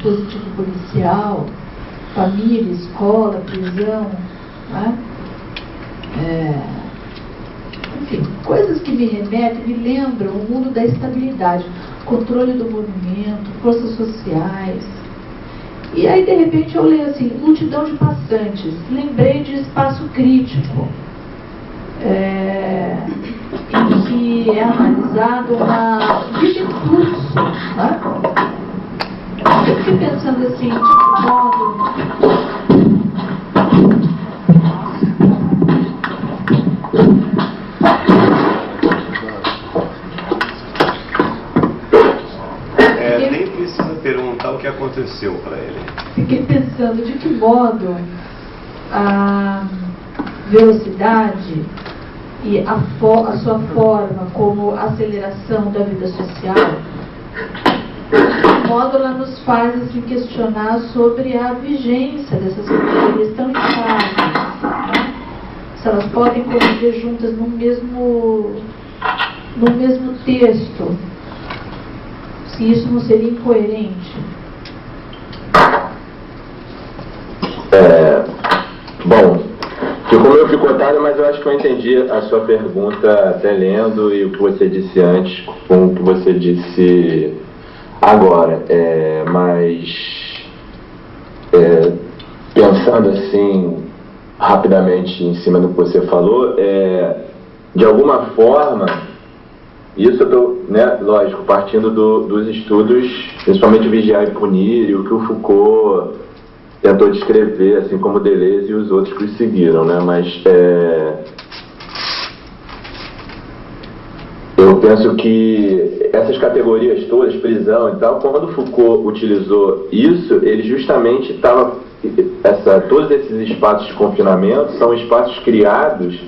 dispositivo policial, família, escola, prisão, né? Enfim, coisas que me remetem, me lembram o mundo da estabilidade, controle do movimento, forças sociais. E aí, de repente, eu leio assim, multidão de passantes. Lembrei de Espaço Crítico, em que é analisado uma vida em fluxo, né? Eu fiquei pensando assim, de que modo... Nem precisa perguntar o que aconteceu para ele. Fiquei pensando de que modo a velocidade e a sua forma como aceleração da vida social, de que modo ela nos faz assim, questionar sobre a vigência dessas categorias tão estáveis, né? Se elas podem conviver juntas no mesmo texto, se isso não seria incoerente. Bom, ficou meio picotado, mas eu acho que eu entendi a sua pergunta até lendo e o que você disse antes com o que você disse agora. Pensando assim rapidamente em cima do que você falou, de alguma forma, isso eu estou, né, lógico, partindo dos estudos, principalmente Vigiar e Punir, e o que o Foucault tentou descrever, assim como Deleuze e os outros que o seguiram, né? Mas eu penso que essas categorias todas, prisão e tal, quando Foucault utilizou isso, ele justamente estava... todos esses espaços de confinamento são espaços criados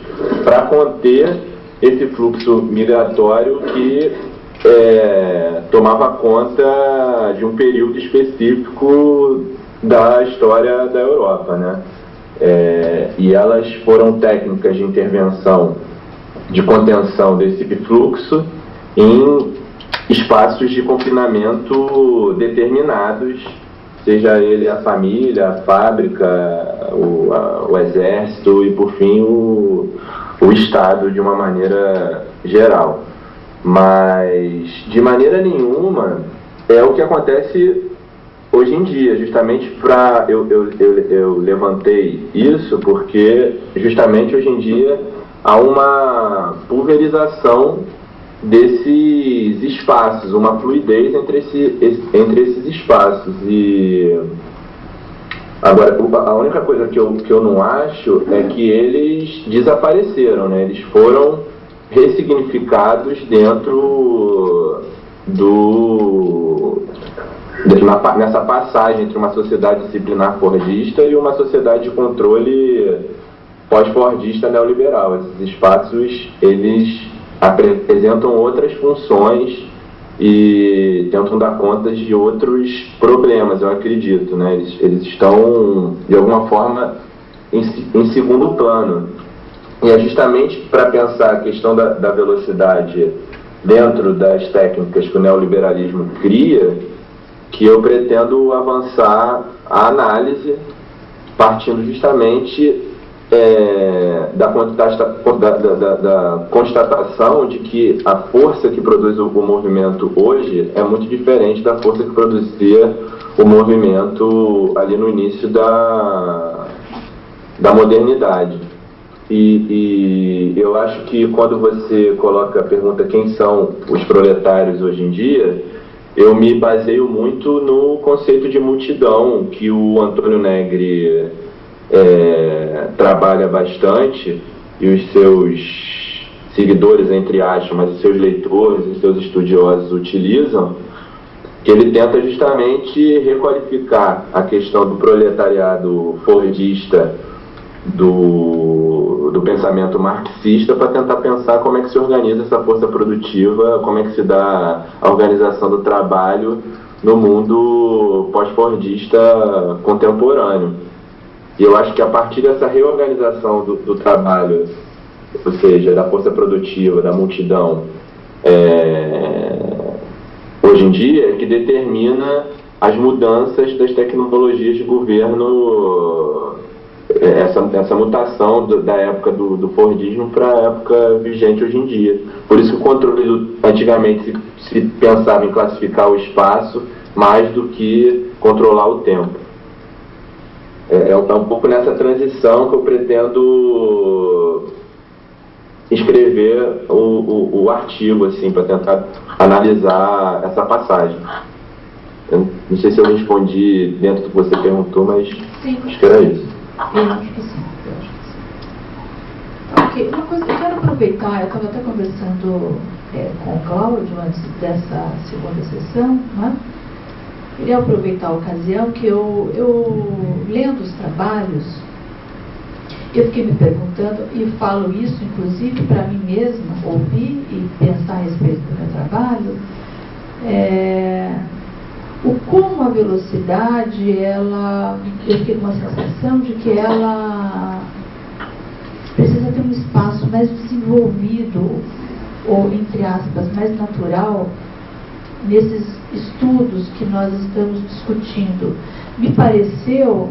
para conter esse fluxo migratório que tomava conta de um período específico da história da Europa, né? E elas foram técnicas de intervenção, de contenção desse fluxo em espaços de confinamento determinados, seja ele a família, a fábrica, o exército e, por fim, o Estado de uma maneira geral. Mas, de maneira nenhuma, é o que acontece hoje em dia, justamente para... Eu levantei isso porque, justamente hoje em dia, há uma pulverização desses espaços, uma fluidez entre esses espaços. E agora, a única coisa que eu não acho é que eles desapareceram, né? Eles foram ressignificados dentro nessa passagem entre uma sociedade disciplinar fordista e uma sociedade de controle pós-fordista neoliberal. Esses espaços, eles apresentam outras funções e tentam dar conta de outros problemas, eu acredito, né? Eles estão, de alguma forma, em segundo plano. E é justamente para pensar a questão da velocidade dentro das técnicas que o neoliberalismo cria, que eu pretendo avançar a análise partindo justamente da constatação de que a força que produz o movimento hoje é muito diferente da força que produzia o movimento ali no início da modernidade. E eu acho que quando você coloca a pergunta quem são os proletários hoje em dia, eu me baseio muito no conceito de multidão que o Antônio Negri trabalha bastante, e os seus seguidores, entre aspas, mas os seus leitores, os seus estudiosos utilizam, que ele tenta justamente requalificar a questão do proletariado fordista do pensamento marxista para tentar pensar como é que se organiza essa força produtiva, como é que se dá a organização do trabalho no mundo pós-fordista contemporâneo. E eu acho que a partir dessa reorganização do trabalho, ou seja, da força produtiva, da multidão, hoje em dia, é que determina as mudanças das tecnologias de governo, essa mutação da época do Fordismo para a época vigente hoje em dia. Por isso que o controle, antigamente se pensava em classificar o espaço mais do que controlar o tempo. É um pouco nessa transição que eu pretendo escrever o artigo, assim, para tentar analisar essa passagem. Eu não sei se eu respondi dentro do que você perguntou, mas sim, acho que era isso. Eu acho que sim, Ok, uma coisa, eu quero aproveitar, eu estava até conversando com o Cláudio antes dessa segunda sessão, né? Queria aproveitar a ocasião que eu lendo os trabalhos, eu fiquei me perguntando, e falo isso inclusive para mim mesma, ouvir e pensar a respeito do meu trabalho, como a velocidade, eu fiquei com uma sensação de que ela precisa ter um espaço mais desenvolvido, ou, entre aspas, mais natural, nesses estudos que nós estamos discutindo. Me pareceu,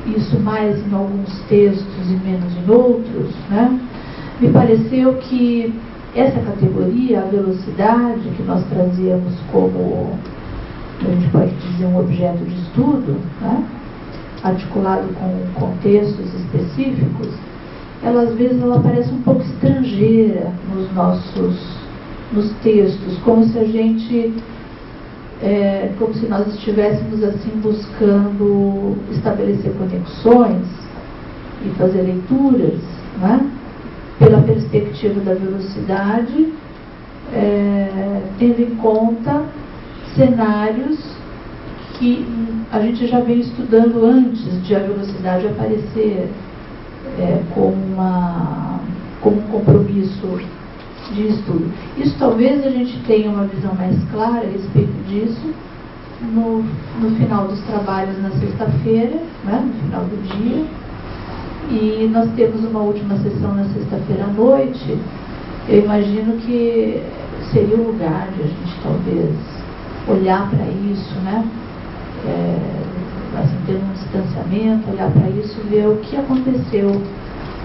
isso mais em alguns textos e menos em outros, né? Me pareceu que essa categoria, a velocidade, que nós trazíamos como, a gente pode dizer, um objeto de estudo, né? Articulado com contextos específicos, ela às vezes ela parece um pouco estrangeira nos textos, como se a gente, como se nós estivéssemos assim buscando estabelecer conexões e fazer leituras, né? Pela perspectiva da velocidade, tendo em conta cenários que a gente já vem estudando antes de a velocidade aparecer como um compromisso de estudo. Isso talvez a gente tenha uma visão mais clara a respeito disso no final dos trabalhos na sexta-feira, né, no final do dia. E nós temos uma última sessão na sexta-feira à noite. Eu imagino que seria o lugar de a gente talvez olhar para isso, né? Assim, ter um distanciamento, olhar para isso e ver o que aconteceu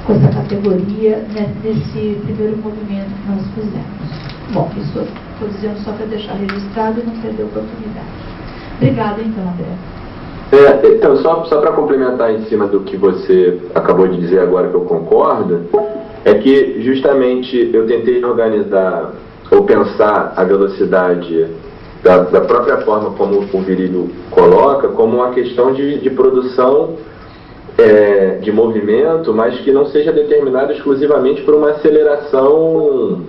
com essa categoria, né, nesse primeiro movimento que nós fizemos. Bom, isso estou dizendo só para deixar registrado e não perder a oportunidade. Obrigada, então, André. Então, só para complementar em cima do que você acabou de dizer agora, que eu concordo, é que justamente eu tentei organizar ou pensar a velocidade da própria forma como o Virilio coloca, como uma questão de produção de movimento, mas que não seja determinada exclusivamente por uma aceleração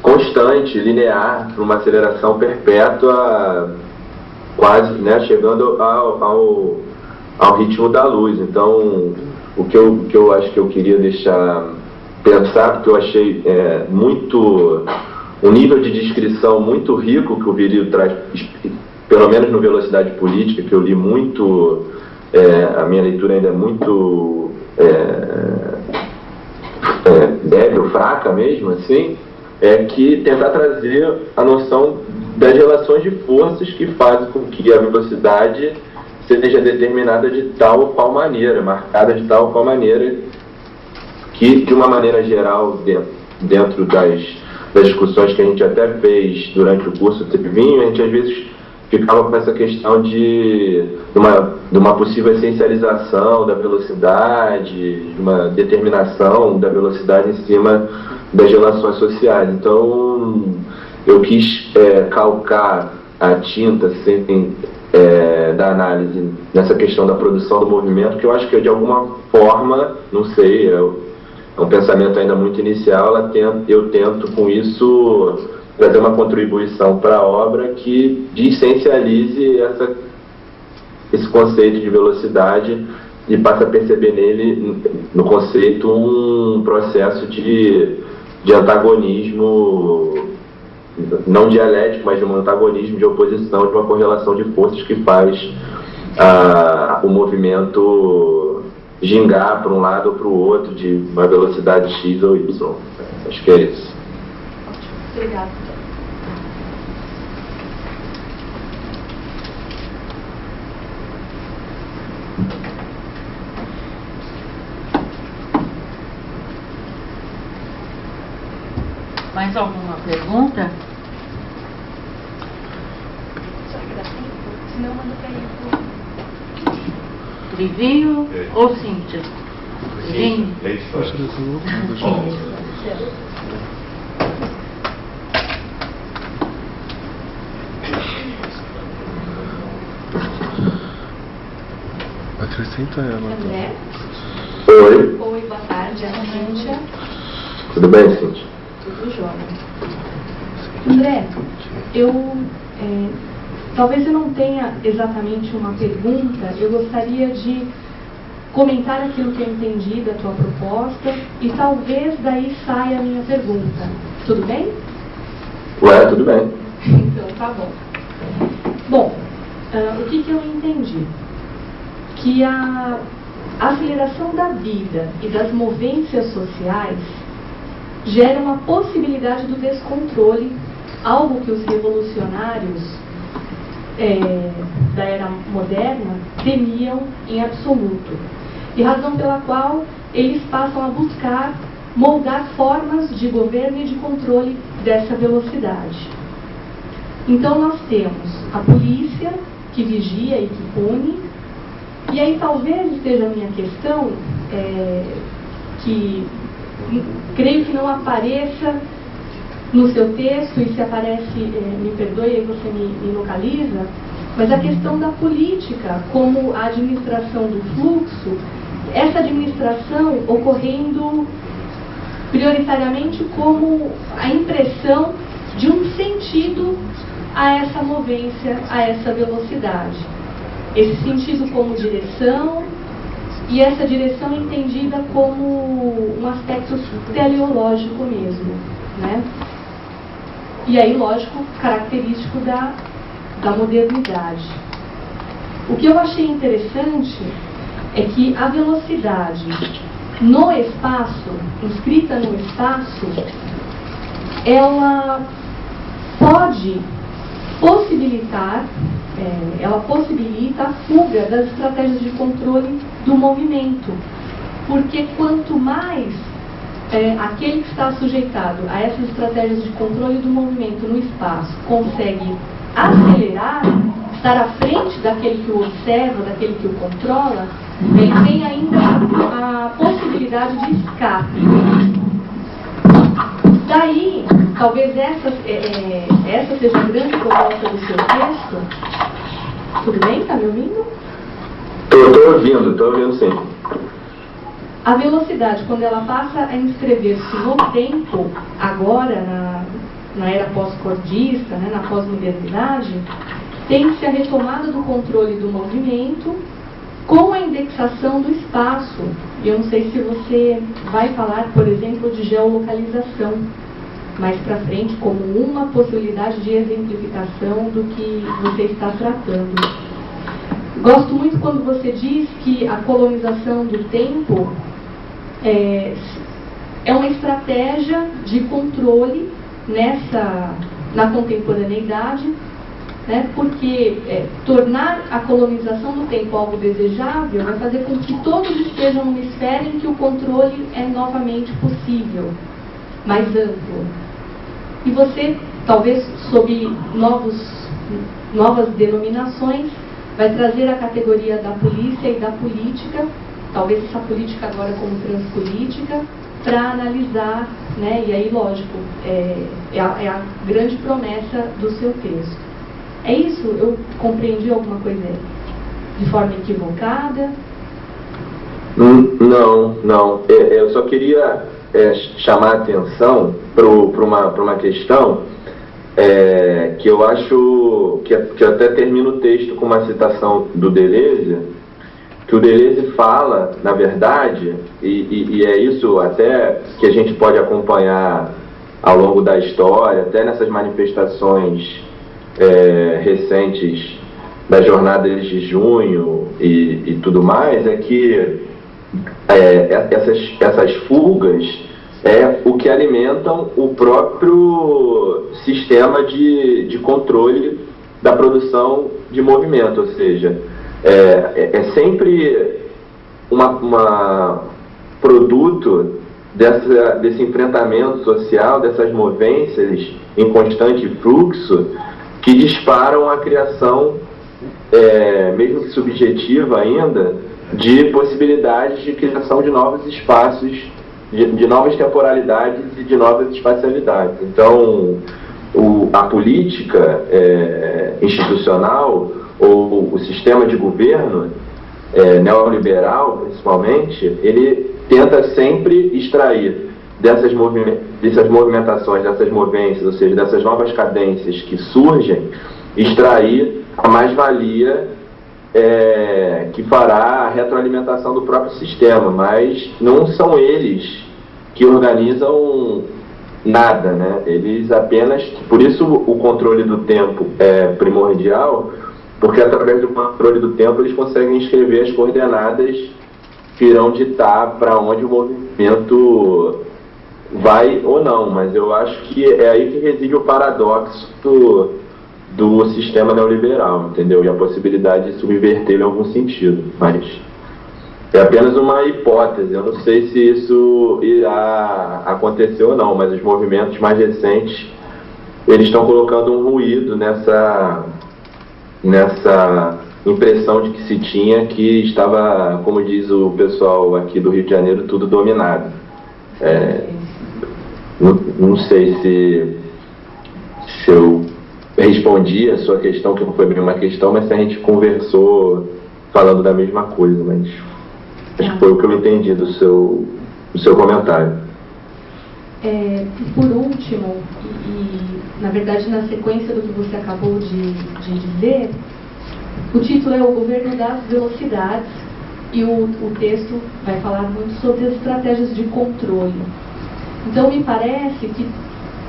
constante, linear, por uma aceleração perpétua, quase, né, chegando ao ritmo da luz. Então, o que eu acho que eu queria deixar pensar, porque eu achei um nível de descrição muito rico que o Virilio traz, pelo menos no Velocidade Política, que eu li muito, a minha leitura ainda é muito débil, fraca mesmo, assim, que tentar trazer a noção das relações de forças que fazem com que a velocidade seja determinada de tal ou qual maneira, marcada de tal ou qual maneira, que, de uma maneira geral, dentro das discussões que a gente até fez durante o curso Tripvinho, a gente às vezes ficava com essa questão de uma possível essencialização da velocidade, de uma determinação da velocidade em cima das relações sociais. Então, eu quis calcar a tinta assim, da análise nessa questão da produção do movimento, que eu acho que de alguma forma, não sei, é um pensamento ainda muito inicial, eu tento com isso trazer uma contribuição para a obra que essencialize esse conceito de velocidade e passa a perceber nele, no conceito, um processo de antagonismo, não dialético, mas de um antagonismo, de oposição, de uma correlação de forças que faz o movimento gingar para um lado ou para o outro, de uma velocidade X ou Y. Acho que é isso. Obrigada. Mais alguma pergunta? Senão manda para ele. Livinho ou Cíntia? Sim, é isso. Acrescenta ela. André? Oi, Oi, boa tarde, é a Cíntia. tudo bem, Cíntia? Tudo jóia. André, talvez eu não tenha exatamente uma pergunta, eu gostaria de comentar aquilo que eu entendi da tua proposta e talvez daí saia a minha pergunta. Tudo bem? Ué, tudo bem. Então, tá bom. Bom, o que eu entendi? Que a aceleração da vida e das movências sociais gera uma possibilidade do descontrole, algo que os revolucionários da era moderna temiam em absoluto, e razão pela qual eles passam a buscar moldar formas de governo e de controle dessa velocidade. Então nós temos a polícia que vigia e que pune, e aí talvez esteja a minha questão, que creio que não apareça no seu texto, e se aparece, me perdoe, aí você me localiza, mas a questão da política como a administração do fluxo, essa administração ocorrendo prioritariamente como a impressão de um sentido a essa movência, a essa velocidade. Esse sentido como direção, e essa direção entendida como um aspecto teleológico mesmo, né? E aí, lógico, característico da modernidade. O que eu achei interessante é que a velocidade no espaço, inscrita no espaço, ela pode possibilitar, ela possibilita a fuga das estratégias de controle do movimento, porque quanto mais aquele que está sujeitado a essas estratégias de controle do movimento no espaço consegue acelerar, estar à frente daquele que o observa, daquele que o controla, ele tem ainda a possibilidade de escape. Daí, talvez essa seja a grande proposta do seu texto. Tudo bem? Está me ouvindo? Estou ouvindo sim. A velocidade, quando ela passa a inscrever-se no tempo, agora, na era pós-cordista, né, na pós-modernidade, tem-se a retomada do controle do movimento com a indexação do espaço. E eu não sei se você vai falar, por exemplo, de geolocalização mais para frente, como uma possibilidade de exemplificação do que você está tratando. Gosto muito quando você diz que a colonização do tempo é uma estratégia de controle na contemporaneidade, né, porque tornar a colonização do tempo algo desejável vai fazer com que todos estejam numa esfera em que o controle é novamente possível, mais amplo. E você, talvez sob novas denominações, vai trazer a categoria da polícia e da política, talvez essa política agora como transpolítica, para analisar, né, e aí, lógico, é a grande promessa do seu texto. É isso? Eu compreendi alguma coisa de forma equivocada? Não. Eu só queria chamar a atenção para uma questão que eu acho que eu até termino o texto com uma citação do Deleuze, que o Deleuze fala, na verdade, e é isso até que a gente pode acompanhar ao longo da história, até nessas manifestações recentes das jornadas de junho e tudo mais, é que essas fugas o que alimentam o próprio sistema de controle da produção de movimento, ou seja, é sempre uma produto desse enfrentamento social, dessas movências em constante fluxo, que disparam a criação, mesmo que subjetiva ainda, de possibilidades de criação de novos espaços, de novas temporalidades e de novas espacialidades. Então, a política institucional, ou o sistema de governo neoliberal, principalmente, ele tenta sempre extrair dessas movimentações, dessas movências, ou seja, dessas novas cadências que surgem, extrair a mais-valia que fará a retroalimentação do próprio sistema, mas não são eles que organizam nada, né? Eles apenas... Por isso o controle do tempo é primordial, porque através do controle do tempo eles conseguem escrever as coordenadas que irão ditar para onde o movimento vai ou não, mas eu acho que é aí que reside o paradoxo do sistema neoliberal, entendeu? E a possibilidade de subvertê-lo em algum sentido, mas é apenas uma hipótese. Eu não sei se isso irá acontecer ou não, mas os movimentos mais recentes, eles estão colocando um ruído nessa impressão de que se tinha que estava, como diz o pessoal aqui do Rio de Janeiro, tudo dominado. Não sei se eu respondi a sua questão, que não foi bem uma questão, mas se a gente conversou falando da mesma coisa, mas acho que foi o que eu entendi do seu comentário. Por último, e na verdade na sequência do que você acabou de dizer, o título é O Governo das Velocidades, e o texto vai falar muito sobre as estratégias de controle. Então me parece que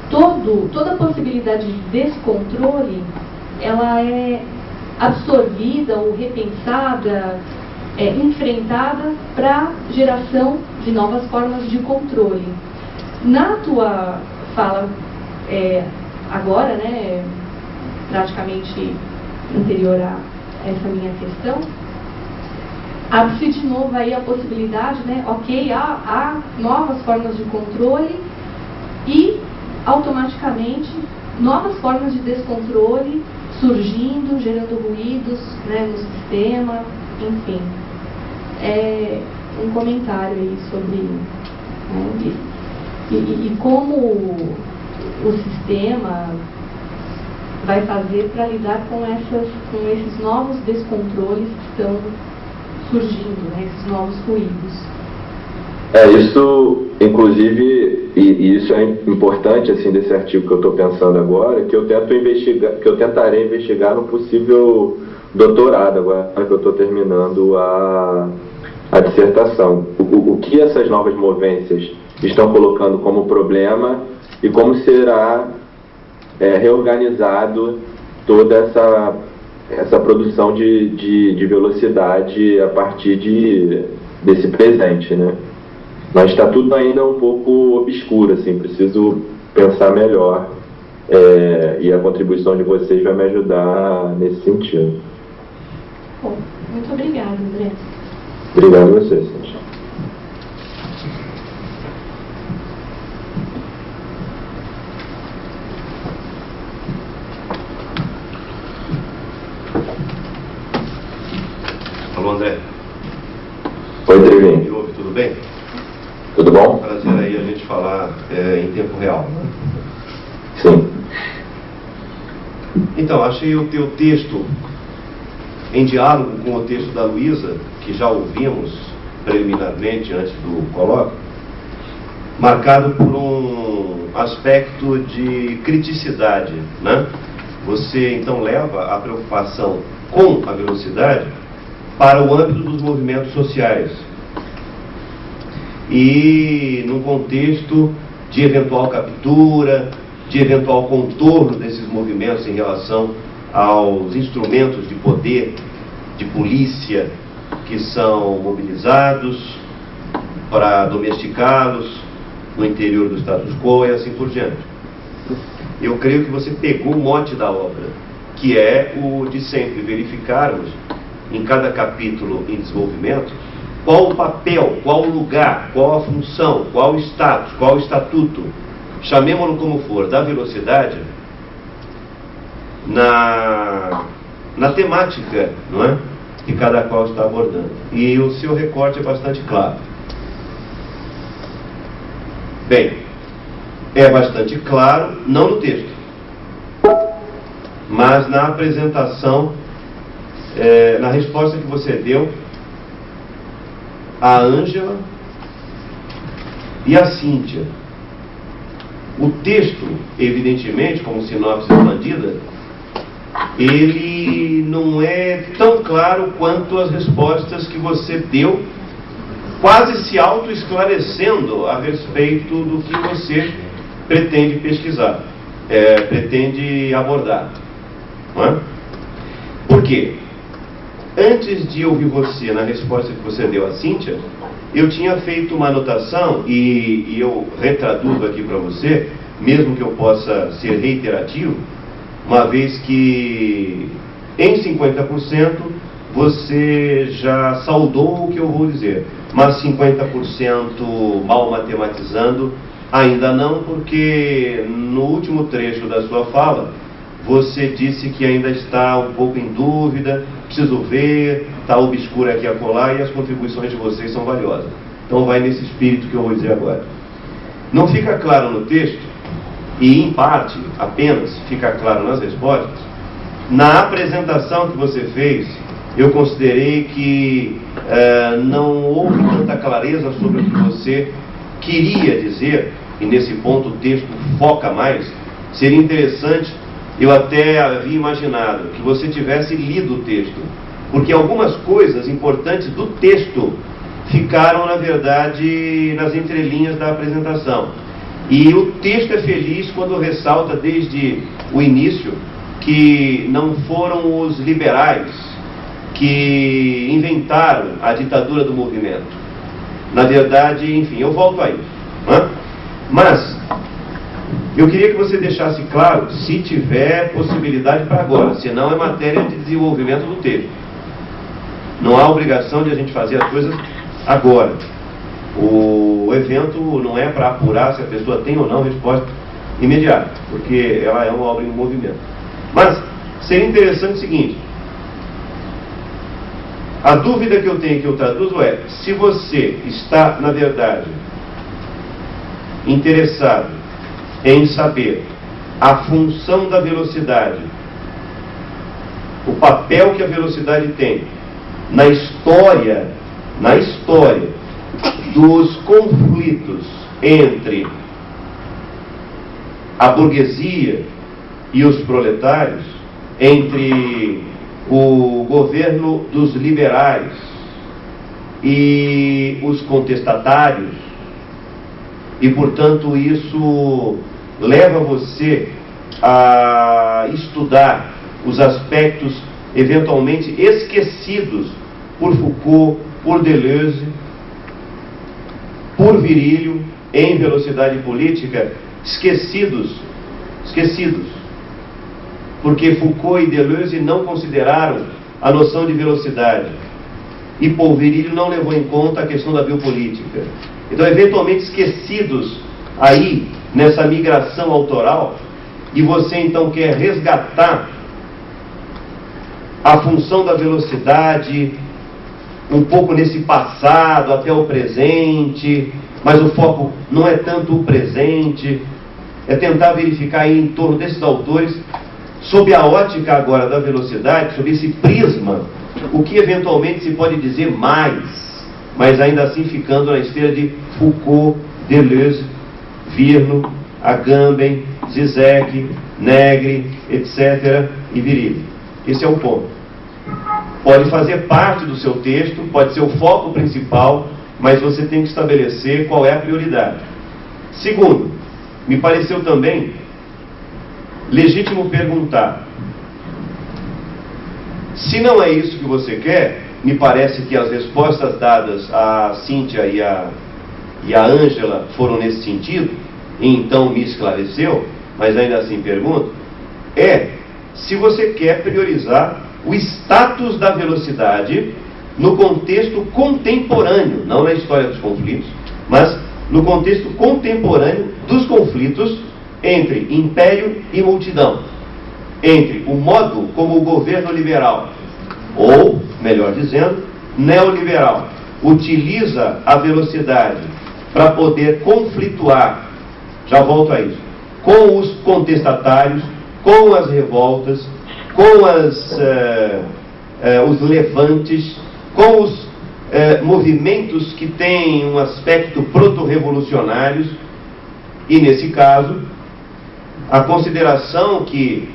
toda a possibilidade de descontrole, ela é absorvida ou repensada, enfrentada para geração de novas formas de controle. Na tua fala agora, né, praticamente anterior a essa minha questão, abre-se de novo aí a possibilidade, né, ok, há novas formas de controle e automaticamente novas formas de descontrole surgindo, gerando ruídos, né, no sistema, enfim. Um comentário aí sobre, né, e como o sistema vai fazer para lidar com esses novos descontroles que estão surgindo, né, esses novos ruídos. Isso, inclusive, e isso é importante, assim, desse artigo que eu estou pensando agora, que eu tentarei investigar no possível doutorado, agora que eu estou terminando a dissertação. O que essas novas movências estão colocando como problema e como será reorganizado toda essa produção de velocidade a partir desse presente, né? Mas está tudo ainda um pouco obscuro, assim, preciso pensar melhor, e a contribuição de vocês vai me ajudar nesse sentido. Bom, muito obrigada, André. Obrigado a vocês, Cintia. Alô, André. Oi, Me Trevinho. ouve, tudo bem? Tudo bom? Prazer aí a gente falar em tempo real. Sim. Então, achei o teu texto em diálogo com o texto da Luísa, que já ouvimos preliminarmente antes do colóquio, marcado por um aspecto de criticidade, né? Você então leva a preocupação com a velocidade para o âmbito dos movimentos sociais e num contexto de eventual captura, de eventual contorno desses movimentos em relação aos instrumentos de poder, de polícia, que são mobilizados para domesticá-los no interior do status quo e assim por diante. Eu creio que você pegou o mote da obra, que é o de sempre verificarmos, em cada capítulo em desenvolvimento, qual o papel, qual o lugar, qual a função, qual o status, qual o estatuto, chamemos-lo como for, da velocidade na temática, não é? Que cada qual está abordando. E o seu recorte é bastante claro. Bem, é bastante claro, não no texto, mas na apresentação, na resposta que você deu a Ângela e a Cíntia. O texto, evidentemente, como sinopse expandida, ele não é tão claro quanto as respostas que você deu, quase se auto-esclarecendo a respeito do que você pretende pesquisar, pretende abordar. Não é? Por quê? Antes de ouvir você, na resposta que você deu a Cíntia, eu tinha feito uma anotação, e eu retraduzo aqui para você, mesmo que eu possa ser reiterativo, uma vez que em 50% você já saudou o que eu vou dizer, mas 50% mal matematizando ainda não, porque no último trecho da sua fala você disse que ainda está um pouco em dúvida, preciso ver, está obscuro aqui e acolá, e as contribuições de vocês são valiosas. Então vai nesse espírito que eu vou dizer agora. Não fica claro no texto, e em parte apenas fica claro nas respostas, na apresentação que você fez, eu considerei que não houve tanta clareza sobre o que você queria dizer, e nesse ponto o texto foca mais. Seria interessante, eu até havia imaginado que você tivesse lido o texto, porque algumas coisas importantes do texto ficaram, na verdade, nas entrelinhas da apresentação. E o texto é feliz quando ressalta desde o início que não foram os liberais que inventaram a ditadura do movimento. Na verdade, enfim, eu volto a isso. Né? Mas eu queria que você deixasse claro, se tiver possibilidade para agora, senão é matéria de desenvolvimento do texto. Não há obrigação de a gente fazer as coisas agora. O evento não é para apurar se a pessoa tem ou não resposta imediata, porque ela é uma obra em movimento. Mas seria interessante o seguinte: a dúvida que eu tenho, que eu traduzo, é se você está, na verdade, interessado em saber a função da velocidade, o papel que a velocidade tem na história dos conflitos entre a burguesia e os proletários, entre o governo dos liberais e os contestatários, e portanto isso leva você a estudar os aspectos eventualmente esquecidos por Foucault, por Deleuze, por Virilio, em Velocidade Política, esquecidos, porque Foucault e Deleuze não consideraram a noção de velocidade, e Paul Virilio não levou em conta a questão da biopolítica. Então, eventualmente esquecidos aí, nessa migração autoral, e você então quer resgatar a função da velocidade um pouco nesse passado até o presente, mas o foco não é tanto o presente, é tentar verificar aí em torno desses autores, sob a ótica agora da velocidade, sob esse prisma, o que eventualmente se pode dizer mais, mas ainda assim ficando na esteira de Foucault, Deleuze, Virno, Agamben, Zizek, Negri, etc. e Virilio. Esse é o ponto. Pode fazer parte do seu texto, pode ser o foco principal, mas você tem que estabelecer qual é a prioridade. Segundo, me pareceu também legítimo perguntar: se não é isso que você quer, me parece que as respostas dadas a Cíntia e a Ângela foram nesse sentido, e então me esclareceu, mas ainda assim pergunto, se você quer priorizar o status da velocidade no contexto contemporâneo, não na história dos conflitos, mas no contexto contemporâneo dos conflitos entre império e multidão, entre o modo como o governo liberal, ou, melhor dizendo, neoliberal, utiliza a velocidade para poder conflituar, já volto a isso, com os contestatários, com as revoltas, com os levantes, com os movimentos que têm um aspecto proto-revolucionários, e nesse caso, a consideração que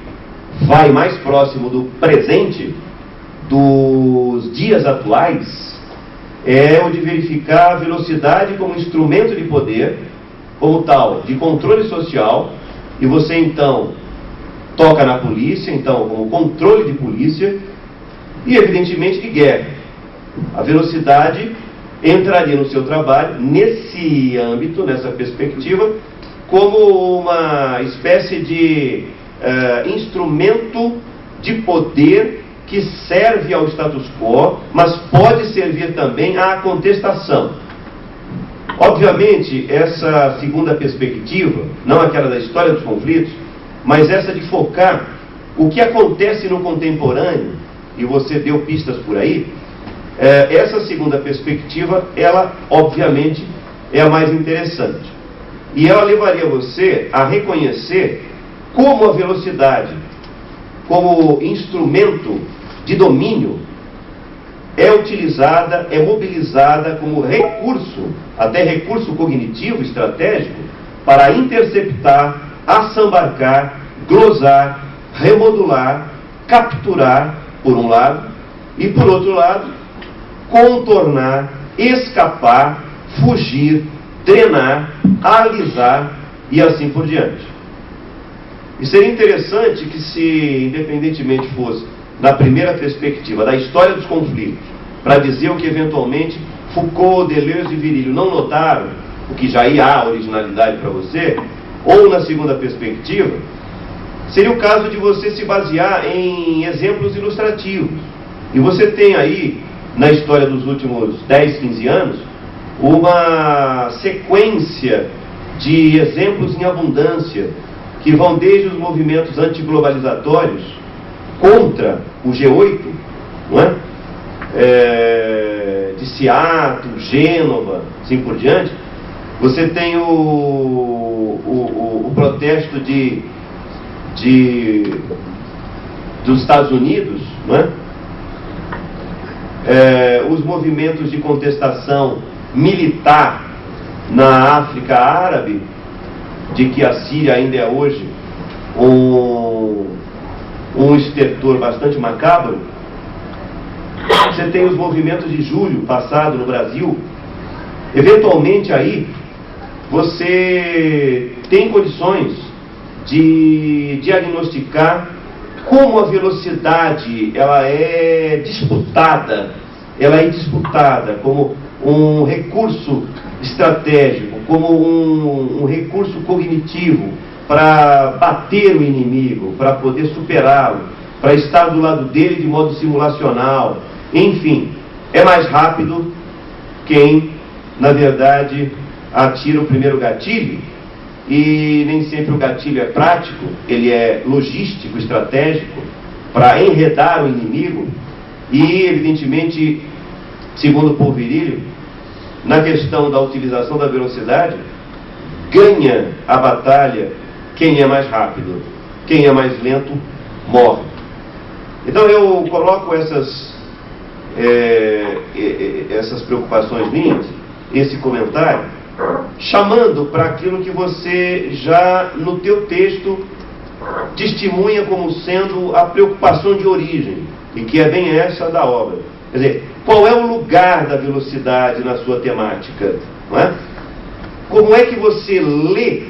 vai mais próximo do presente, dos dias atuais, é o de verificar a velocidade como instrumento de poder, como tal, de controle social, e você então toca na polícia, então, como controle de polícia, e evidentemente de guerra. A velocidade entraria no seu trabalho, nesse âmbito, nessa perspectiva, como uma espécie de instrumento de poder que serve ao status quo, mas pode servir também à contestação. Obviamente, essa segunda perspectiva, não aquela da história dos conflitos, mas essa de focar o que acontece no contemporâneo, e você deu pistas por aí, essa segunda perspectiva, ela, obviamente, é a mais interessante. E ela levaria você a reconhecer como a velocidade, como instrumento de domínio, é utilizada, é mobilizada como recurso, até recurso cognitivo, estratégico, para interceptar, assambarcar, glosar, remodular, capturar, por um lado, e por outro lado, contornar, escapar, fugir, drenar, alisar e assim por diante. E seria interessante que, se independentemente fosse na primeira perspectiva da história dos conflitos, para dizer o que eventualmente Foucault, Deleuze e Virilio não notaram, o que já ia há originalidade para você, ou na segunda perspectiva, seria o caso de você se basear em exemplos ilustrativos. E você tem aí, na história dos últimos 10, 15 anos, uma sequência de exemplos em abundância, que vão desde os movimentos antiglobalizatórios contra o G8, não é? De Seattle, Gênova, assim por diante. Você tem o protesto dos Estados Unidos, não é? Os movimentos de contestação militar na África Árabe, de que a Síria ainda é hoje um estertor bastante macabro. Você tem os movimentos de julho passado no Brasil. Eventualmente aí você tem condições de diagnosticar como a velocidade ela é disputada como um recurso estratégico, como um recurso cognitivo para bater o inimigo, para poder superá-lo, para estar do lado dele de modo simulacional. Enfim, é mais rápido quem, na verdade, atira o primeiro gatilho, e nem sempre o gatilho é prático, ele é logístico, estratégico, para enredar o inimigo, e, evidentemente, segundo Paul Virilio, na questão da utilização da velocidade, ganha a batalha quem é mais rápido, quem é mais lento morre. Então eu coloco essas preocupações minhas, esse comentário, chamando para aquilo que você já no teu texto testemunha como sendo a preocupação de origem, e que é bem essa da obra. Quer dizer, qual é o lugar da velocidade na sua temática? Não é? Como é que você lê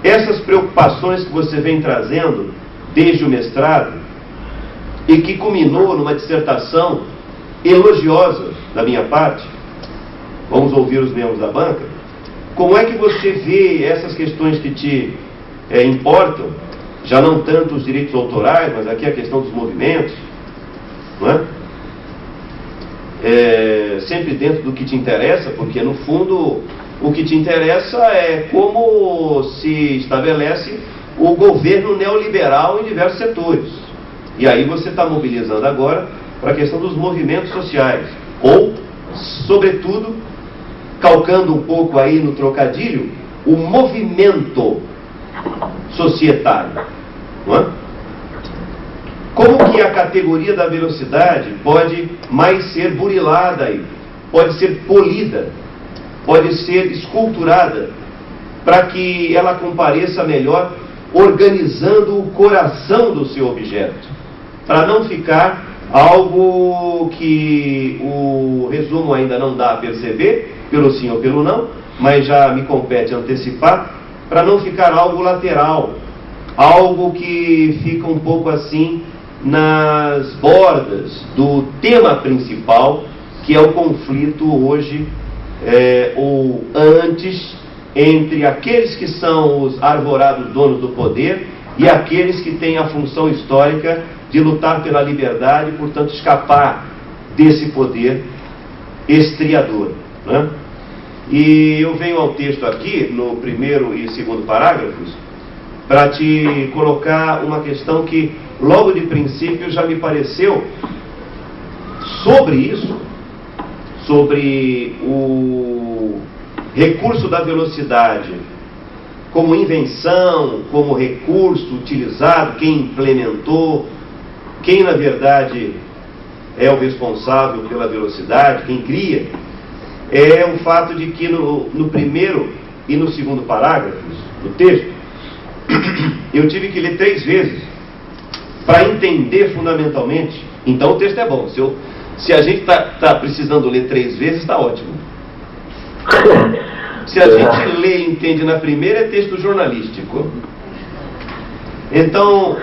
essas preocupações que você vem trazendo desde o mestrado e que culminou numa dissertação elogiosa da minha parte? Vamos ouvir os membros da banca. Como é que você vê essas questões que te importam, já não tanto os direitos autorais, mas aqui a questão dos movimentos, não é? sempre dentro do que te interessa, porque no fundo o que te interessa é como se estabelece o governo neoliberal em diversos setores. E aí você está mobilizando agora para a questão dos movimentos sociais, ou, sobretudo, calcando um pouco aí no trocadilho, o movimento societário, não é? Como que a categoria da velocidade pode mais ser burilada aí, pode ser polida, pode ser esculturada, para que ela compareça melhor, organizando o coração do seu objeto, para não ficar algo que o resumo ainda não dá a perceber, pelo sim ou pelo não, mas já me compete antecipar, para não ficar algo lateral, algo que fica um pouco assim nas bordas do tema principal, que é o conflito hoje, ou antes, entre aqueles que são os arvorados donos do poder e aqueles que têm a função histórica de lutar pela liberdade e, portanto, escapar desse poder estriador, né? E eu venho ao texto aqui, no primeiro e segundo parágrafos, para te colocar uma questão que, logo de princípio, já me pareceu sobre isso, sobre o recurso da velocidade como invenção, como recurso utilizado, quem implementou, quem na verdade é o responsável pela velocidade, quem cria, é o fato de que no primeiro e no segundo parágrafos do texto, eu tive que ler 3 vezes para entender fundamentalmente. Então o texto é bom. Se a gente está precisando ler 3 vezes, está ótimo. Se a gente lê e entende na primeira, é texto jornalístico. Então,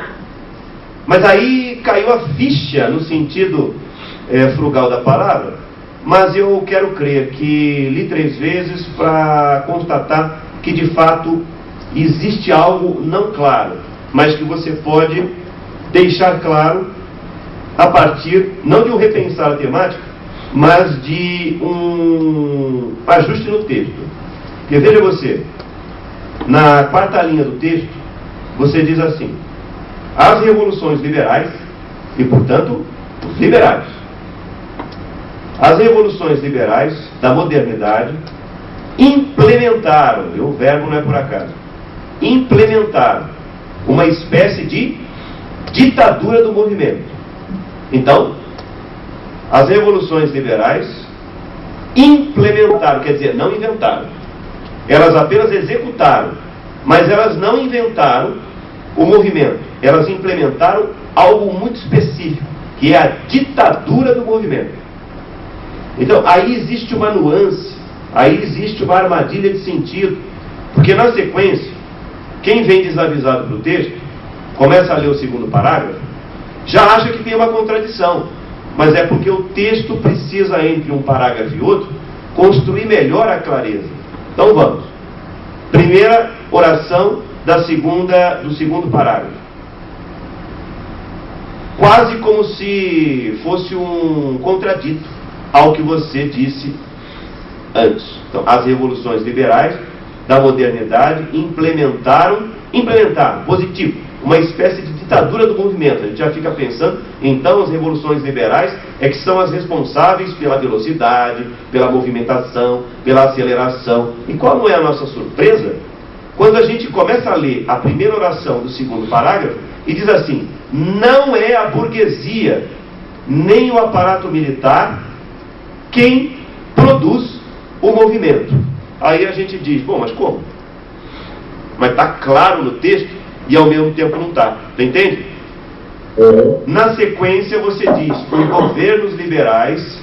mas aí caiu a ficha no sentido frugal da palavra, mas eu quero crer que li 3 vezes para constatar que de fato existe algo não claro, mas que você pode deixar claro a partir, não de um repensar a temática, mas de um ajuste no texto. Porque veja você, na 4ª linha do texto, você diz assim: as revoluções liberais, e portanto, os liberais, as revoluções liberais da modernidade implementaram, e o verbo não é por acaso, implementaram uma espécie de ditadura do movimento. Então, as revoluções liberais implementaram, quer dizer, não inventaram. Elas apenas executaram, mas elas não inventaram o movimento. Elas implementaram algo muito específico, que é a ditadura do movimento. Então, aí existe uma nuance, aí existe uma armadilha de sentido, porque na sequência, quem vem desavisado para o texto, começa a ler o segundo parágrafo, já acha que tem uma contradição, mas é porque o texto precisa, entre um parágrafo e outro, construir melhor a clareza. Então vamos. Primeira oração do segundo parágrafo. Quase como se fosse um contradito ao que você disse antes. Então, as revoluções liberais da modernidade implementaram, positivo, uma espécie de ditadura do movimento. A gente já fica pensando, então as revoluções liberais é que são as responsáveis pela velocidade, pela movimentação, pela aceleração. E qual não é a nossa surpresa? Quando a gente começa a ler a primeira oração do segundo parágrafo e diz assim: não é a burguesia, nem o aparato militar quem produz o movimento. Aí a gente diz: bom, mas como? Mas está claro no texto e ao mesmo tempo não está. Você entende? Na sequência você diz: os governos liberais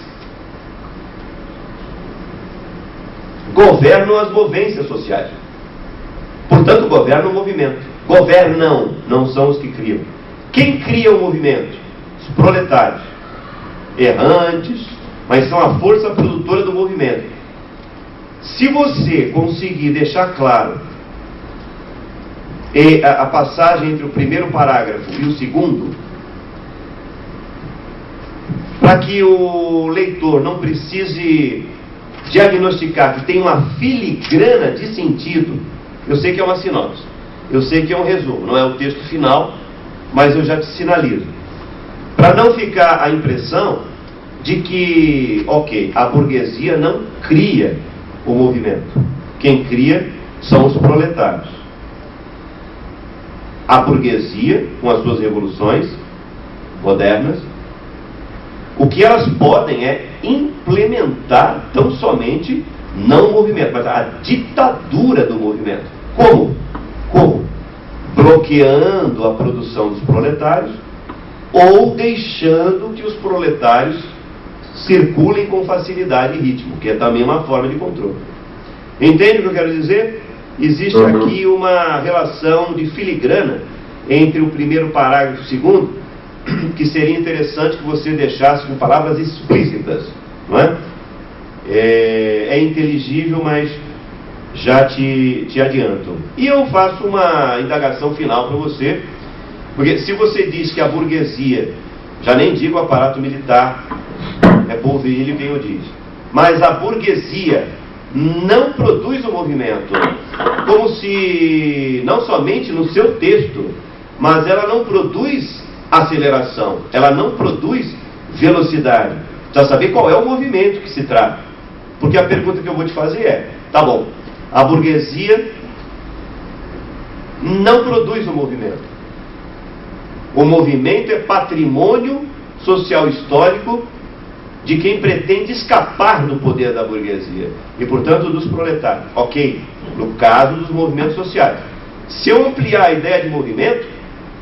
governam as movências sociais. Portanto, governam o movimento. Governam, não são os que criam. Quem cria o movimento? Os proletários. Errantes, mas são a força produtora do movimento. Se você conseguir deixar claro a passagem entre o primeiro parágrafo e o segundo, para que o leitor não precise diagnosticar que tem uma filigrana de sentido, eu sei que é uma sinopse, eu sei que é um resumo, não é o texto final, mas eu já te sinalizo. Para não ficar a impressão de que, ok, a burguesia não cria o movimento. Quem cria são os proletários. A burguesia, com as suas revoluções modernas, o que elas podem é implementar tão somente não o movimento, mas a ditadura do movimento. Como? Como? Bloqueando a produção dos proletários ou deixando que os proletários circulem com facilidade e ritmo, que é também uma forma de controle. Entende o que eu quero dizer? Existe aqui uma relação de filigrana entre o primeiro parágrafo e o segundo, que seria interessante que você deixasse com palavras explícitas, não é? É inteligível, mas já te adianto. E eu faço uma indagação final para você, porque se você diz que a burguesia, já nem digo o aparato militar, é polvilho quem o diz, mas a burguesia não produz o movimento, como se, não somente no seu texto, mas ela não produz aceleração, ela não produz velocidade. Precisa saber qual é o movimento que se trata. Porque a pergunta que eu vou te fazer é, tá bom, a burguesia não produz o movimento. O movimento é patrimônio social histórico de quem pretende escapar do poder da burguesia e, portanto, dos proletários. Ok, no caso dos movimentos sociais. Se eu ampliar a ideia de movimento,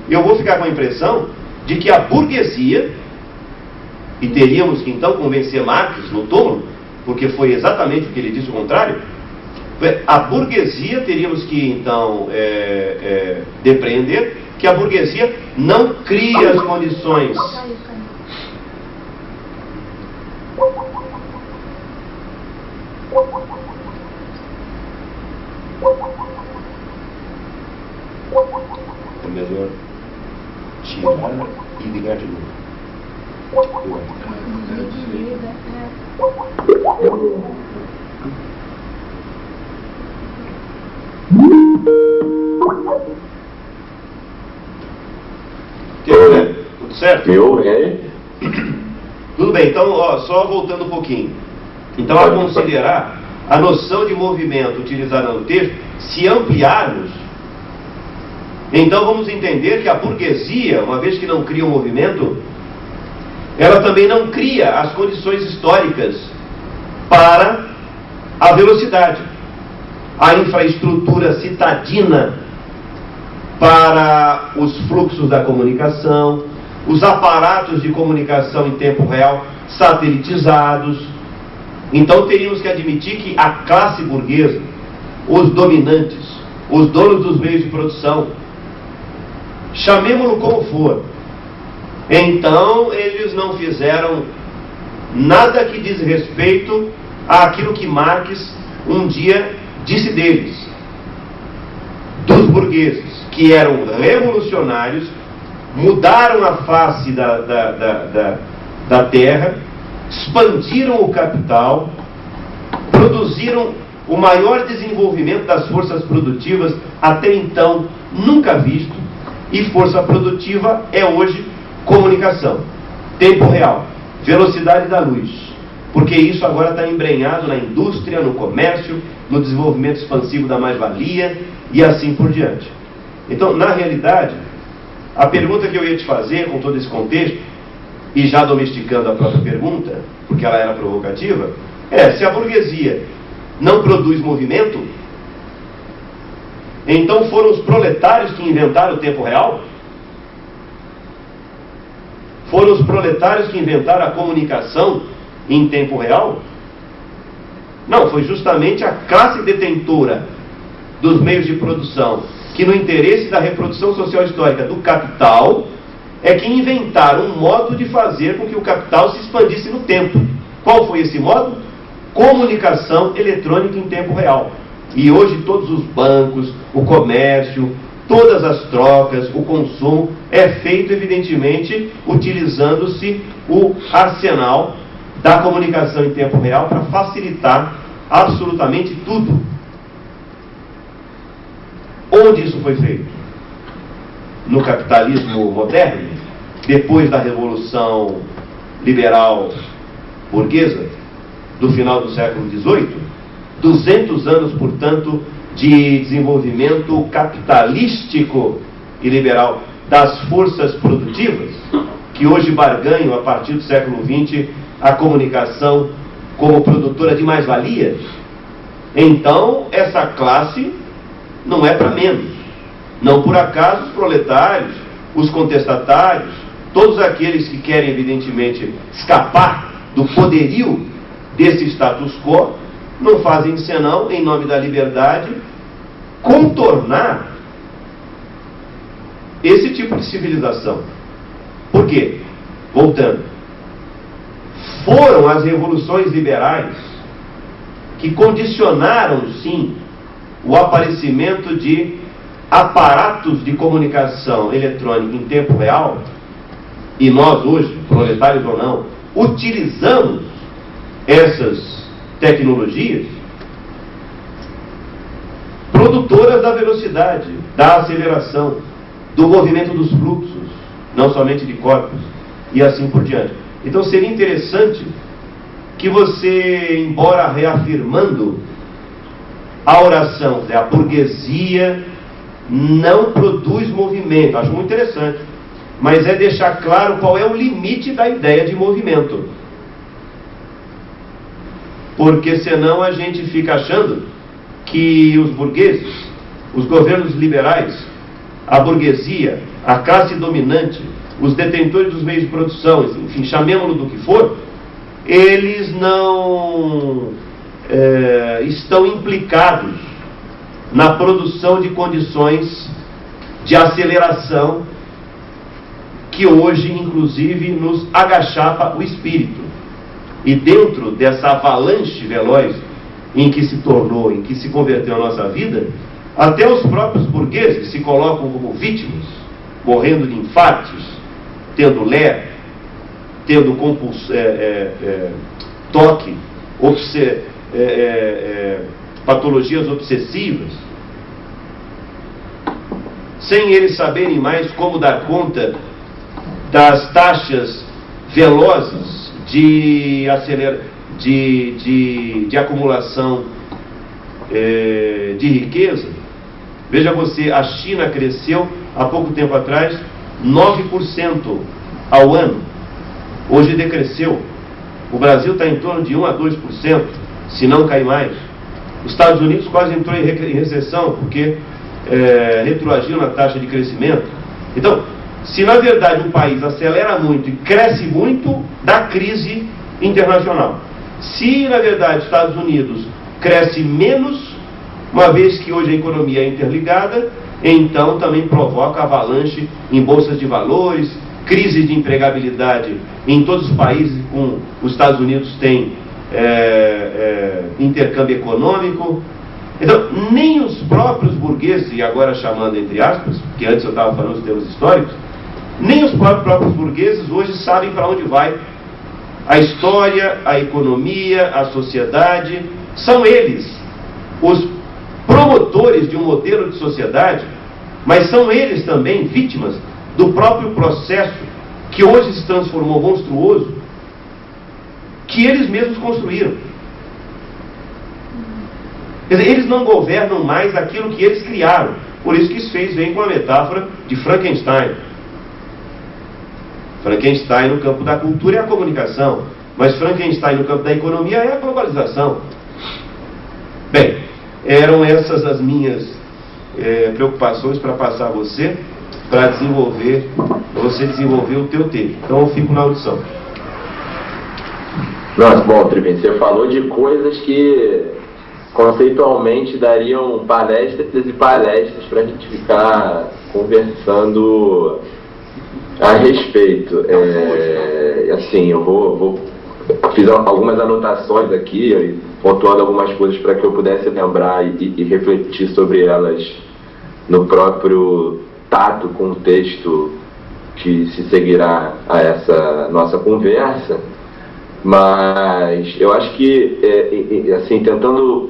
eu vou ficar com a impressão de que a burguesia, e teríamos que então convencer Marx no túmulo, porque foi exatamente o que ele disse o contrário, a burguesia, teríamos que então depreender que a burguesia não cria as condições é melhor tirar e ligar de novo. Tudo certo? Tudo bem, então ó, só voltando um pouquinho. Então, a considerar a noção de movimento utilizada no texto, se ampliarmos, então vamos entender que a burguesia, uma vez que não cria o movimento, ela também não cria as condições históricas para a velocidade, a infraestrutura citadina para os fluxos da comunicação, os aparatos de comunicação em tempo real satelitizados. Então teríamos que admitir que a classe burguesa, os dominantes, os donos dos meios de produção, chamemos-lo como for, então eles não fizeram nada que diz respeito àquilo que Marx um dia disse deles, dos burgueses, que eram revolucionários, mudaram a face da terra, expandiram o capital, produziram o maior desenvolvimento das forças produtivas até então nunca visto, e força produtiva é hoje comunicação, tempo real, velocidade da luz, porque isso agora está embrenhado na indústria, no comércio, no desenvolvimento expansivo da mais-valia e assim por diante. Então, na realidade, a pergunta que eu ia te fazer com todo esse contexto, e já domesticando a própria pergunta, porque ela era provocativa, é: se a burguesia não produz movimento, então foram os proletários que inventaram o tempo real? Foram os proletários que inventaram a comunicação em tempo real? Não, foi justamente a classe detentora dos meios de produção, que no interesse da reprodução social histórica do capital, é que inventaram um modo de fazer com que o capital se expandisse no tempo. Qual foi esse modo? Comunicação eletrônica em tempo real. E hoje todos os bancos, o comércio, todas as trocas, o consumo é feito, evidentemente, utilizando-se o arsenal da comunicação em tempo real para facilitar absolutamente tudo. Onde isso foi feito? No capitalismo moderno, depois da Revolução Liberal Burguesa, do final do século XVIII, 200 anos, portanto, de desenvolvimento capitalístico e liberal das forças produtivas, que hoje barganham, a partir do século XX, a comunicação como produtora de mais-valia. Então, essa classe não é para menos. Não por acaso os proletários, os contestatários, todos aqueles que querem, evidentemente, escapar do poderio desse status quo, não fazem senão, em nome da liberdade, contornar esse tipo de civilização. Por quê? Voltando. Foram as revoluções liberais que condicionaram, sim, o aparecimento de aparatos de comunicação eletrônica em tempo real, e nós hoje, proletários ou não, utilizamos essas tecnologias produtoras da velocidade, da aceleração, do movimento dos fluxos, não somente de corpos, e assim por diante. Então seria interessante que você, embora reafirmando a oração, a burguesia não produz movimento, acho muito interessante, mas é deixar claro qual é o limite da ideia de movimento. Porque senão a gente fica achando que os burgueses, os governos liberais, a burguesia, a classe dominante, os detentores dos meios de produção, enfim, chamemos-lo do que for, eles não estão implicados na produção de condições de aceleração que hoje, inclusive, nos agachapa o espírito. E dentro dessa avalanche veloz em que se tornou, em que se converteu a nossa vida, até os próprios burgueses se colocam como vítimas, morrendo de infartos, tendo ler, tendo toque, patologias obsessivas, sem eles saberem mais como dar conta das taxas velozes de acumulação de riqueza. Veja você, a China cresceu há pouco tempo atrás 9% ao ano. Hoje decresceu. O Brasil está em torno de 1 a 2%, se não cai mais. Os Estados Unidos quase entrou em recessão, porque retroagiu na taxa de crescimento. Então, se na verdade um país acelera muito e cresce muito, dá crise internacional. Se na verdade os Estados Unidos cresce menos, uma vez que hoje a economia é interligada, então também provoca avalanche em bolsas de valores, crise de empregabilidade em todos os países com os Estados Unidos tem intercâmbio econômico. Então, nem os próprios burgueses, e agora chamando entre aspas, que antes eu estava falando os termos históricos, nem os próprios burgueses hoje sabem para onde vai a história, a economia, a sociedade. São eles os promotores de um modelo de sociedade, mas são eles também vítimas do próprio processo que hoje se transformou monstruoso, que eles mesmos construíram. Quer dizer, eles não governam mais aquilo que eles criaram. Por isso que Sfeiz vem com a metáfora de Frankenstein. Frankenstein no campo da cultura é a comunicação, mas Frankenstein no campo da economia é a globalização. Bem, eram essas as minhas preocupações para passar a você, para você desenvolver o teu texto. Então eu fico na audição. Nossa, bom, Trivin, você falou de coisas que conceitualmente dariam palestras e palestras para a gente ficar conversando a respeito. Assim, eu fiz algumas anotações aqui, pontuando algumas coisas para que eu pudesse lembrar e refletir sobre elas no próprio tato com o texto que se seguirá a essa nossa conversa, mas eu acho que, assim, tentando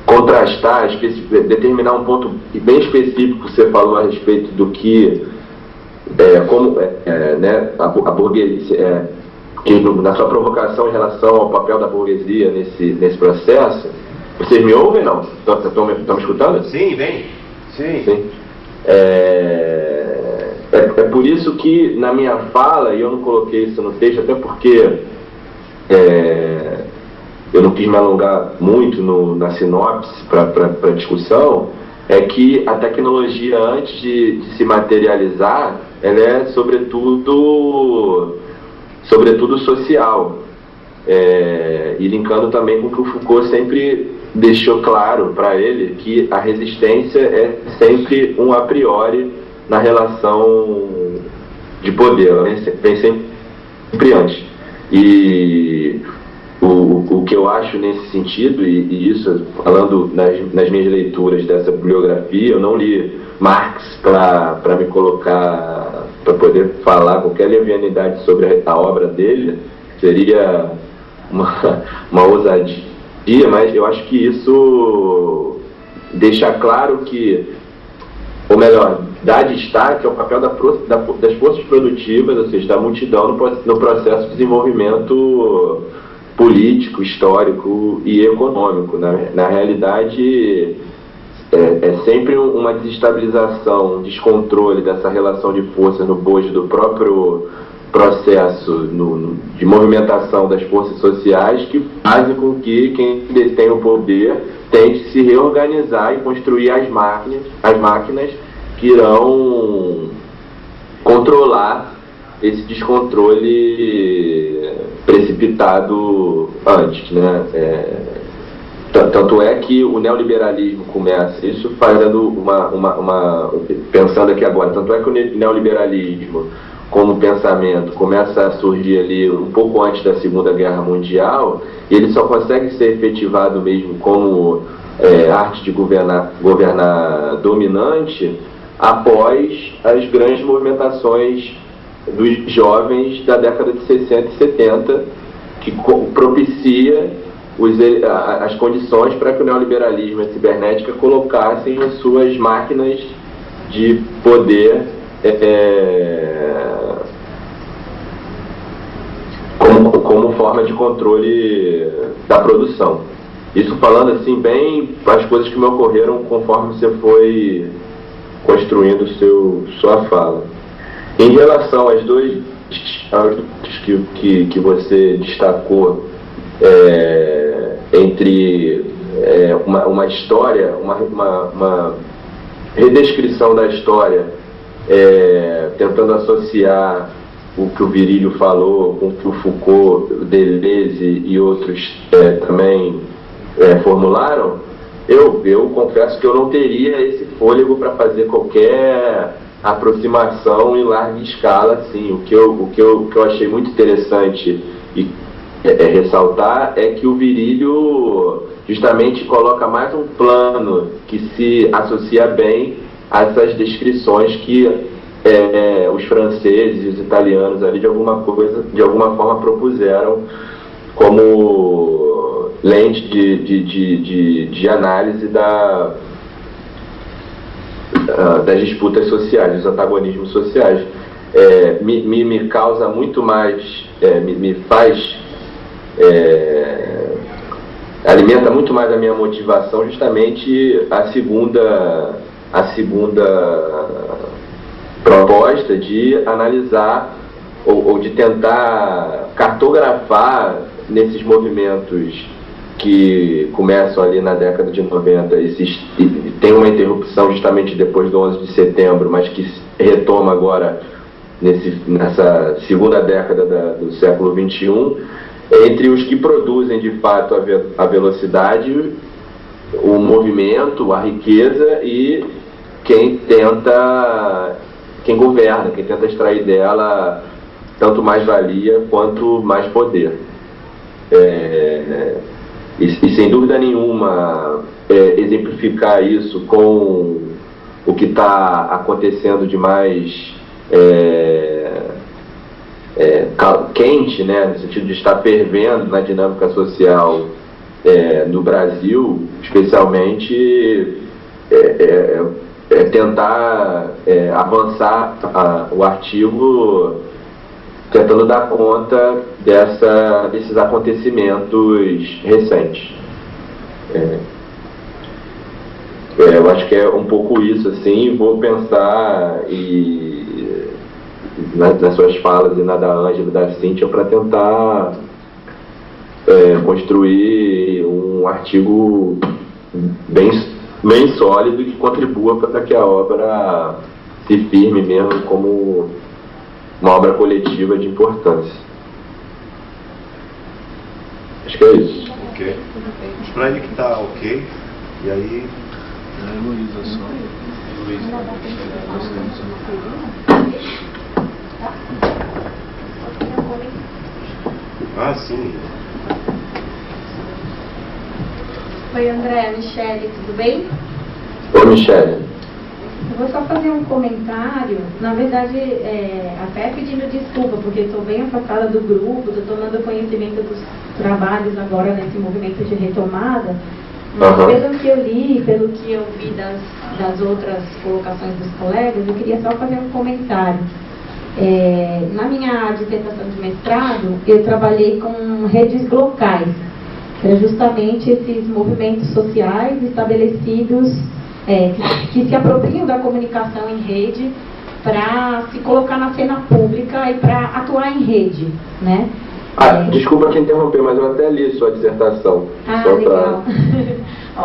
contrastar, determinar um ponto bem específico que você falou a respeito do que, né, a burguesia, que na sua provocação em relação ao papel da burguesia nesse processo. Vocês me ouvem, não? Estão me escutando? Sim, bem. Sim. É por isso que na minha fala, e eu não coloquei isso no texto, até porque eu não quis me alongar muito na sinopse para discussão, é que a tecnologia, antes de se materializar, ela é sobretudo social. E linkando também com o que o Foucault sempre deixou claro para ele, que a resistência é sempre um a priori na relação de poder, ela vem sempre antes. E o que eu acho nesse sentido, e isso falando nas minhas leituras dessa bibliografia, eu não li Marx para me colocar, para poder falar qualquer levianidade sobre a obra dele, seria uma ousadia, mas eu acho que isso deixa claro que, ou melhor, dá destaque ao papel das forças produtivas, ou seja, da multidão no processo de desenvolvimento político, histórico e econômico. Na realidade, é sempre uma desestabilização, um descontrole dessa relação de forças no bojo do próprio processo de movimentação das forças sociais, que fazem com que quem detém o poder tente se reorganizar e construir as máquinas que irão controlar esse descontrole precipitado antes, né? Tanto é que o neoliberalismo começa, isso fazendo pensando aqui agora, tanto é que o neoliberalismo como pensamento começa a surgir ali um pouco antes da Segunda Guerra Mundial, e ele só consegue ser efetivado mesmo como arte de governar dominante após as grandes movimentações dos jovens da década de 60 e 70, que propicia as condições para que o neoliberalismo e a cibernética colocassem as suas máquinas de poder como forma de controle da produção. Isso falando assim bem as coisas que me ocorreram conforme você foi construindo sua fala. Em relação aos dois que você destacou, entre uma história, uma redescrição da história, tentando associar o que o Virílio falou com o que o Foucault, Deleuze e outros também formularam, eu confesso que eu não teria esse fôlego para fazer qualquer aproximação em larga escala. Assim. O que eu achei muito interessante e ressaltar é que o Virílio justamente coloca mais um plano que se associa bem a essas descrições que os franceses e os italianos ali de alguma forma propuseram como lente de análise das disputas sociais, dos antagonismos sociais. Me causa muito mais, me faz, alimenta muito mais a minha motivação justamente a segunda proposta de analisar ou de tentar cartografar nesses movimentos que começam ali na década de 90, tem uma interrupção justamente depois do 11 de setembro, mas que retoma agora nessa segunda década do século XXI, entre os que produzem de fato a velocidade, o movimento, a riqueza, e quem governa, quem tenta extrair dela tanto mais valia quanto mais poder. e sem dúvida nenhuma exemplificar isso com o que está acontecendo de mais quente, né, no sentido de estar fervendo na dinâmica social no Brasil, especialmente tentar avançar o artigo tentando dar conta desses acontecimentos recentes. Eu acho que é um pouco isso, assim. Vou pensar nas suas falas e na da Ângela e da Cíntia para tentar construir um artigo bem sólido e que contribua para que a obra se firme mesmo como uma obra coletiva de importância. Acho que é isso. Ok. Para ele que está ok. E aí... Luísa só. Ah, sim. Oi, André, Michele, tudo bem? Oi, Michele. Eu vou só fazer um comentário, na verdade, até pedindo desculpa, porque estou bem afastada do grupo, estou tomando conhecimento dos trabalhos agora nesse movimento de retomada, mas pelo que eu li, pelo que eu vi das outras colocações dos colegas, eu queria só fazer um comentário. Na minha dissertação de mestrado, eu trabalhei com redes locais, que é justamente esses movimentos sociais estabelecidos que se apropriam da comunicação em rede para se colocar na cena pública e para atuar em rede, né? Desculpa te interromper, mas eu até li sua dissertação. Legal.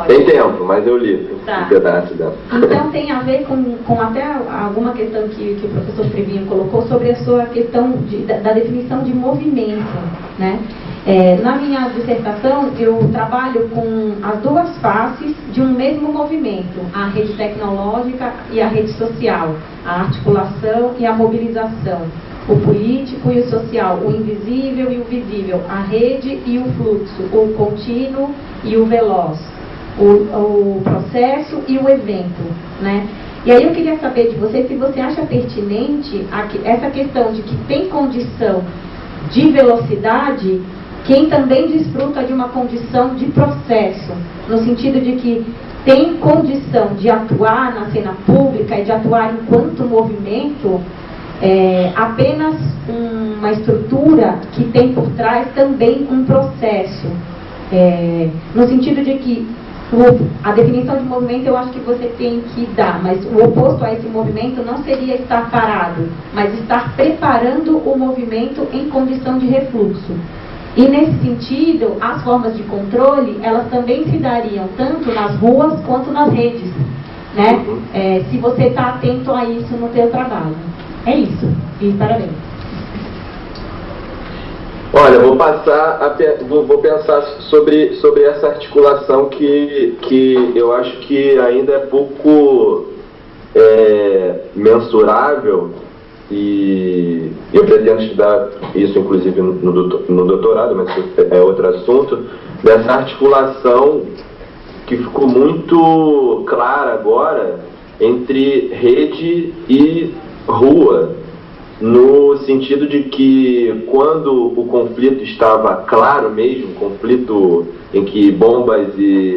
Tem tempo, mas eu li um pedaço dela. Então tem a ver com até alguma questão que o professor Trevinho colocou sobre a sua questão da definição de movimento, né? Na minha dissertação, eu trabalho com as duas faces de um mesmo movimento, a rede tecnológica e a rede social, a articulação e a mobilização, o político e o social, o invisível e o visível, a rede e o fluxo, o contínuo e o veloz, o processo e o evento, né? E aí eu queria saber de você se você acha pertinente essa questão de que tem condição de velocidade quem também desfruta de uma condição de processo, no sentido de que tem condição de atuar na cena pública e de atuar enquanto movimento, apenas uma estrutura que tem por trás também um processo, no sentido de que a definição de movimento eu acho que você tem que dar, mas o oposto a esse movimento não seria estar parado, mas estar preparando o movimento em condição de refluxo. E nesse sentido, as formas de controle, elas também se dariam tanto nas ruas quanto nas redes, né? Se você está atento a isso no seu trabalho. É isso. E parabéns. Olha, vou pensar sobre essa articulação que eu acho que ainda é pouco mensurável, e eu pretendo estudar isso, inclusive, no doutorado, mas é outro assunto, dessa articulação que ficou muito clara agora entre rede e rua, no sentido de que quando o conflito estava claro mesmo, conflito em que bombas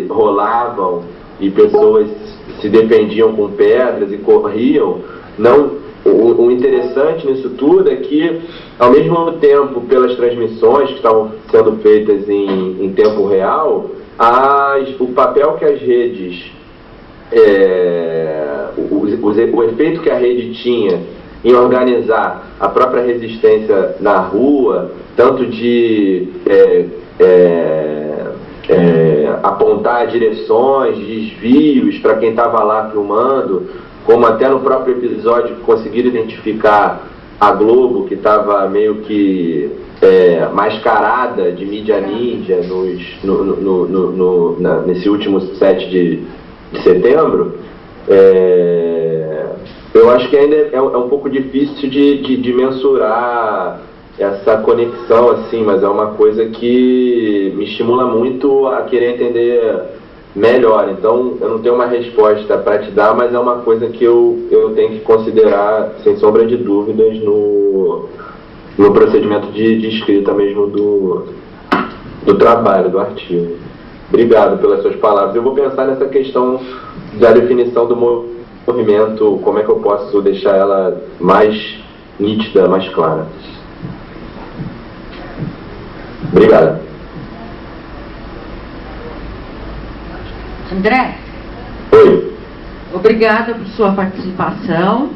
rolavam e pessoas se defendiam com pedras e corriam, o interessante nisso tudo é que, ao mesmo tempo, pelas transmissões que estavam sendo feitas em tempo real, o papel que as redes, o efeito que a rede tinha em organizar a própria resistência na rua, tanto de apontar direções, desvios para quem estava lá filmando, como até no próprio episódio conseguiram identificar a Globo, que estava meio que mascarada de mídia ninja nesse último 7 de setembro. Eu acho que ainda é um pouco difícil de mensurar essa conexão, assim, mas é uma coisa que me estimula muito a querer entender melhor. Então, eu não tenho uma resposta para te dar, mas é uma coisa que eu tenho que considerar, sem sombra de dúvidas, no procedimento de escrita mesmo do trabalho, do artigo. Obrigado pelas suas palavras. Eu vou pensar nessa questão da definição do movimento, como é que eu posso deixar ela mais nítida, mais clara. Obrigado. André, Oi. obrigada por sua participação.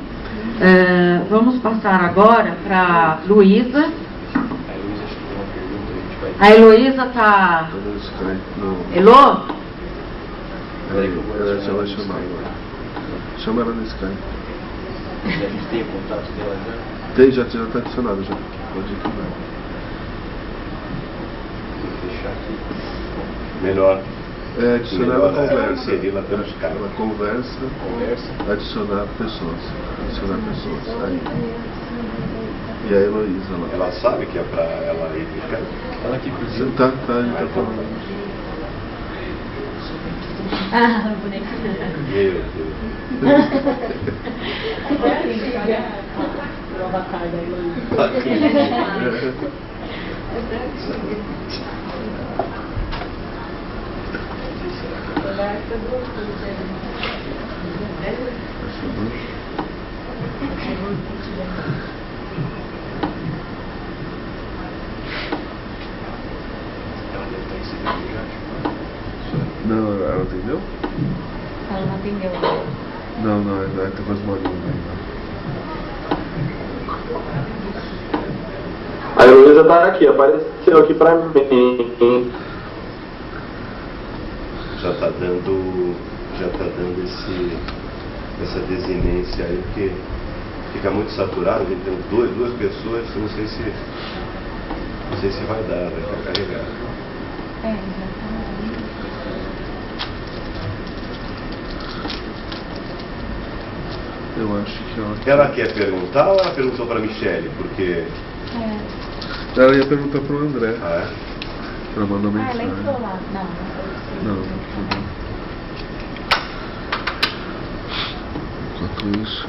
Vamos passar agora para Luísa. A Heloísa está... Elô? Ela já vai chamar agora. Chama ela no Skype. A gente tem contato dela já? Tem, já está adicionado já. Pode ir que vai. Vou fechar aqui. Melhor. Adicionar ela conversa. Inseri-la pelo Skype. Ela conversa. Adicionar pessoas. Aí. E a Heloísa lá. Ela sabe que é pra ela ir pro Skype? Ela aqui precisa. Tá, ele tá falando. Ah, bonequinho. Meu Deus. Prova tarde, Heloísa. Não, ela atendeu? Ela não atendeu. Não, ainda tem mais uma linha ainda. A Heloísa tá aqui, apareceu aqui pra mim. Já tá dando essa desinência aí, porque fica muito saturado, a gente tem duas pessoas, não sei se vai dar, vai ficar carregado. Eu acho que Ela quer perguntar ou ela perguntou para a Michele? Porque... ela ia perguntar pro André. Ah, é? Pra mandar Ela mensagem. entrou lá. Não. Enquanto isso...